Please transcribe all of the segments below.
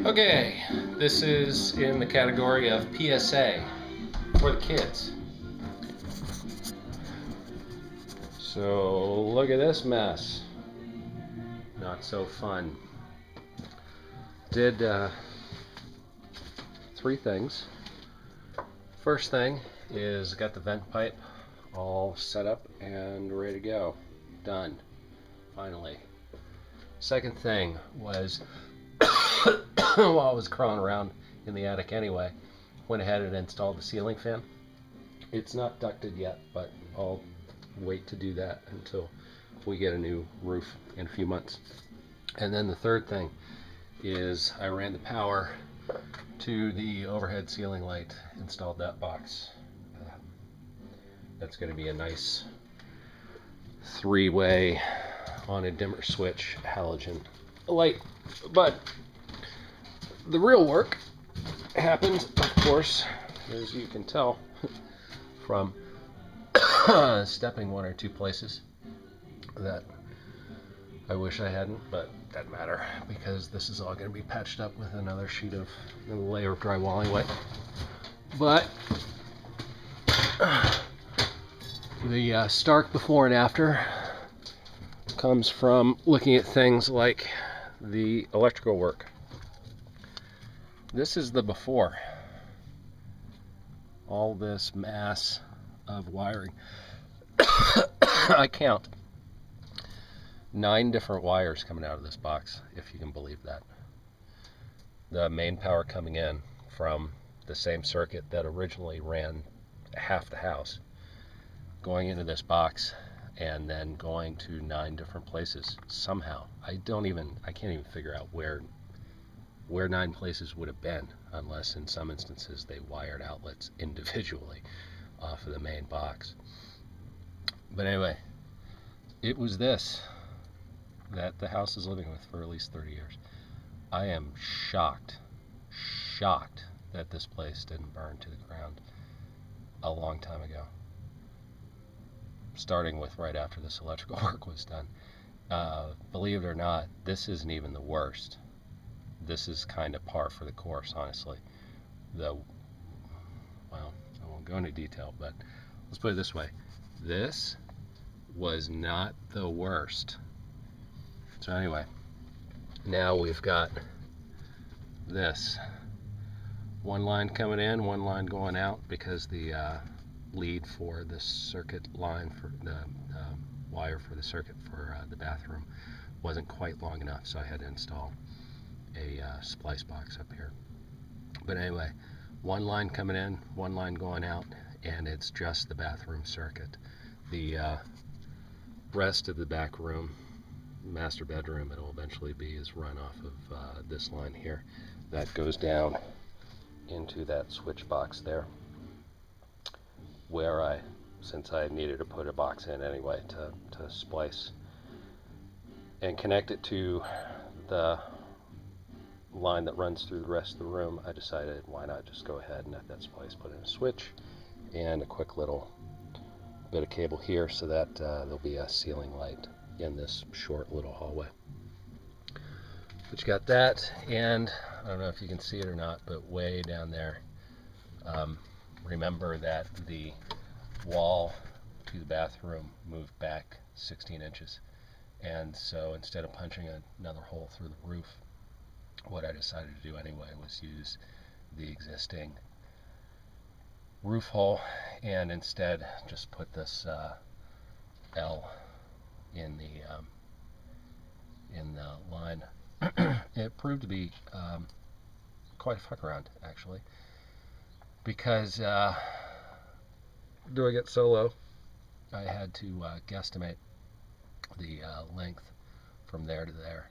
Okay, this is in the category of PSA for the kids. So look at this mess. Not so fun. Did three things. First thing is got the vent pipe all set up and ready to go. Done. Finally. Second thing was while I was crawling around in the attic anyway, went ahead and installed the ceiling fan. It's not ducted yet, but I'll wait to do that until we get a new roof in a few months. And then the third thing is I ran the power to the overhead ceiling light, installed that box. That's going to be a nice three-way on a dimmer switch halogen light. But the real work happened, of course, as you can tell from stepping one or two places that I wish I hadn't, but doesn't matter because this is all going to be patched up with another layer of drywall anyway. But the stark before and after comes from looking at things like the electrical work. This is the before. All this mass of wiring. I count 9 different wires coming out of this box, if you can believe that. The main power coming in from the same circuit that originally ran half the house, going into this box, and then going to 9 different places somehow. I can't even figure out where 9 places would have been, unless in some instances they wired outlets individually off of the main box. But anyway, it was this that the house is living with for at least 30 years. I am shocked that this place didn't burn to the ground a long time ago. Starting with right after this electrical work was done. Believe it or not, this isn't even the worst. This is kind of par for the course, honestly. Well, I won't go into detail, but let's put it this way. This was not the worst. So anyway, now we've got this. One line coming in, one line going out, because the lead for the circuit line for the wire for the circuit for the bathroom wasn't quite long enough, so I had to install a splice box up here. But anyway, one line coming in, one line going out, and it's just the bathroom circuit. The rest of the back room, master bedroom, it'll eventually be, is run off of this line here that goes down into that switch box there, where since I needed to put a box in anyway to splice and connect it to the line that runs through the rest of the room, I decided why not just go ahead and at that splice put in a switch and a quick little bit of cable here so that there'll be a ceiling light in this short little hallway. But you got that, and I don't know if you can see it or not, but way down there, remember that the wall to the bathroom moved back 16 inches, and so instead of punching another hole through the roof, what I decided to do anyway was use the existing roof hole and instead just put this L in the line. It proved to be quite a fuck around, actually, because doing it solo, I had to guesstimate the length from there to there,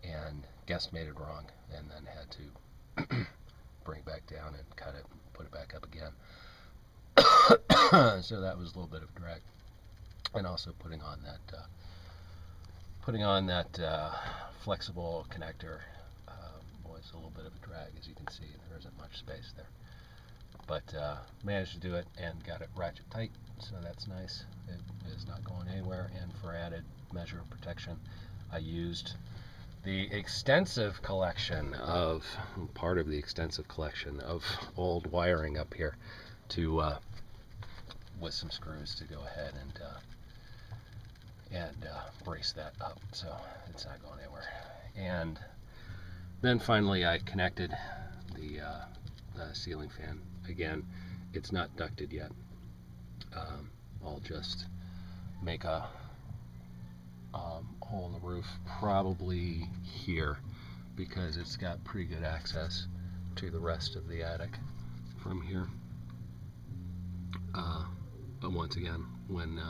and guesstimated wrong, and then had to bring it back down and cut it and put it back up again. So that was a little bit of a drag, and also putting on that flexible connector was a little bit of a drag. As you can see, there isn't much space there, but managed to do it and got it ratchet tight, so that's nice. It is not going anywhere, and for added measure of protection, I used the extensive collection of, part of the extensive collection of old wiring up here to, with some screws to go ahead and brace that up so it's not going anywhere. And then finally I connected the ceiling fan. Again, it's not ducted yet. I'll just make a hole in the roof, probably here, because it's got pretty good access to the rest of the attic from here. But once again, when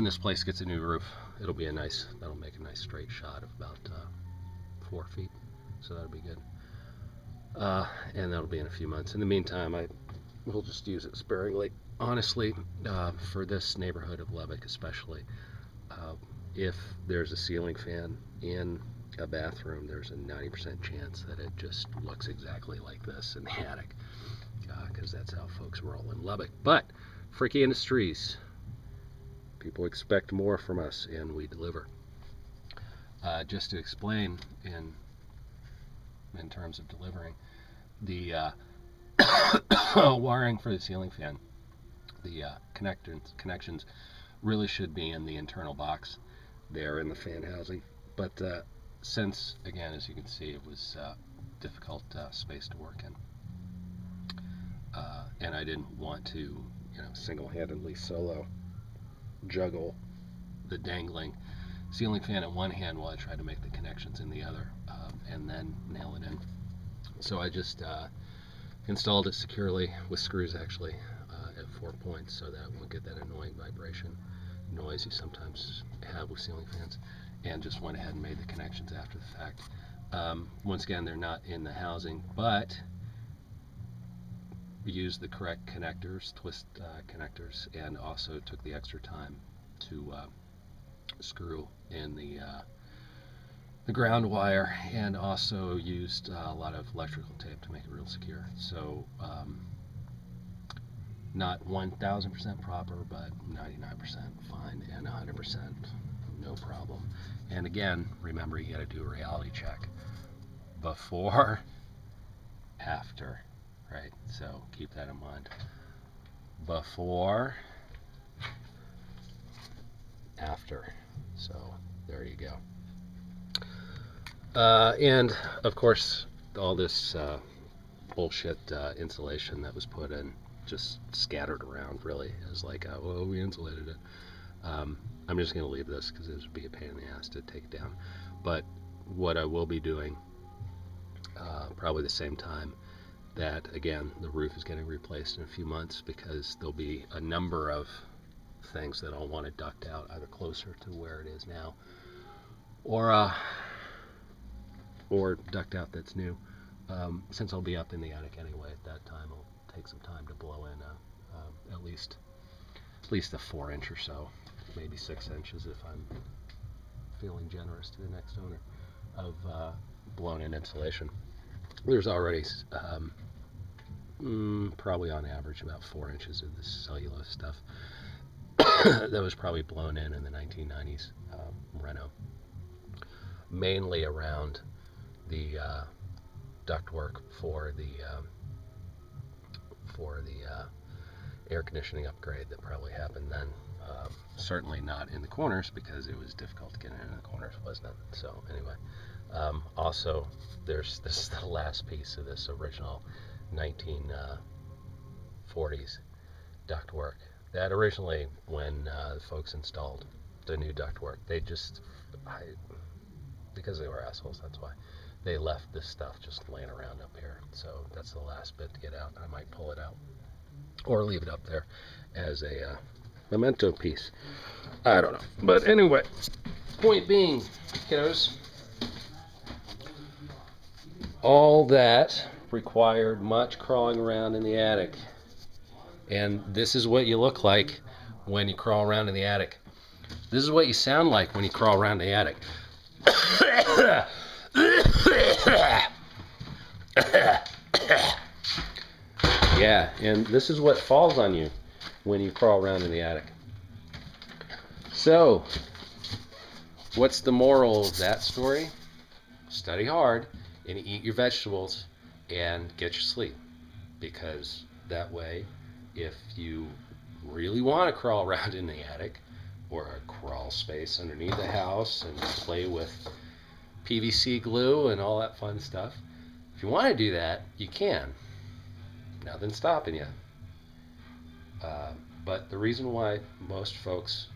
this place gets a new roof, it'll be that'll make a nice straight shot of about 4 feet, so that'll be good. And that'll be in a few months. In the meantime, we'll just use it sparingly. Honestly, for this neighborhood of Lubbock especially, if there's a ceiling fan in a bathroom, there's a 90% chance that it just looks exactly like this in the attic, because that's how folks roll in Lubbock. But Freaky Industries, people expect more from us, and we deliver. Just to explain in terms of delivering, the wiring for the ceiling fan, the connections really should be in the internal box there in the fan housing. But since, again, as you can see, it was difficult space to work in, and I didn't want to, single-handedly solo juggle the dangling ceiling fan in one hand while I tried to make the connections in the other, and then nail it in. So I just installed it securely with screws, actually, at 4 points, so that won't get that annoying vibration noise you sometimes have with ceiling fans, and just went ahead and made the connections after the fact. Once again, they're not in the housing, but we used the correct connectors, twist connectors, and also took the extra time to screw in the ground wire, and also used a lot of electrical tape to make it real secure. So not 1000% proper, but 99% fine, and 100% no problem. And again, remember, you got to do a reality check before, after, right? So keep that in mind. Before, after. So there you go. And of course, all this bullshit insulation that was put in, just scattered around, really, as like, well, we insulated it. I'm just going to leave this because it would be a pain in the ass to take it down. But what I will be doing, probably the same time that, again, the roof is getting replaced in a few months, because there'll be a number of things that I'll want to duct out, either closer to where it is now, or duct out that's new. Since I'll be up in the attic anyway at that time, I'll take some time to blow in at least a 4-inch or so, maybe 6 inches if I'm feeling generous to the next owner, of blown in insulation. There's already probably on average about 4 inches of this cellulose stuff that was probably blown in the 1990s, Reno, mainly around the ductwork for the air conditioning upgrade that probably happened then. Certainly not in the corners, because it was difficult to get in the corners, wasn't it? So anyway, also this is the last piece of this original 1940s ductwork that originally, when the folks installed the new ductwork, they just, because they were assholes, that's why they left this stuff just laying around up here. So that's the last bit to get out. I might pull it out or leave it up there as a memento piece. I don't know. But anyway, point being, kiddos, all that required much crawling around in the attic. And this is what you look like when you crawl around in the attic. This is what you sound like when you crawl around the attic. Yeah, and this is what falls on you when you crawl around in the attic. So, what's the moral of that story? Study hard and eat your vegetables and get your sleep. Because that way, if you really want to crawl around in the attic or a crawl space underneath the house and play with PVC glue and all that fun stuff, if you want to do that, you can. Nothing's stopping you. But the reason why most folks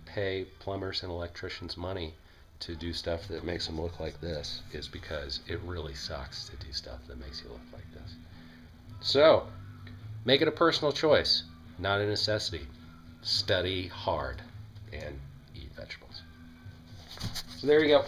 pay plumbers and electricians money to do stuff that makes them look like this is because it really sucks to do stuff that makes you look like this. So, make it a personal choice, not a necessity. Study hard and eat vegetables. So there you go.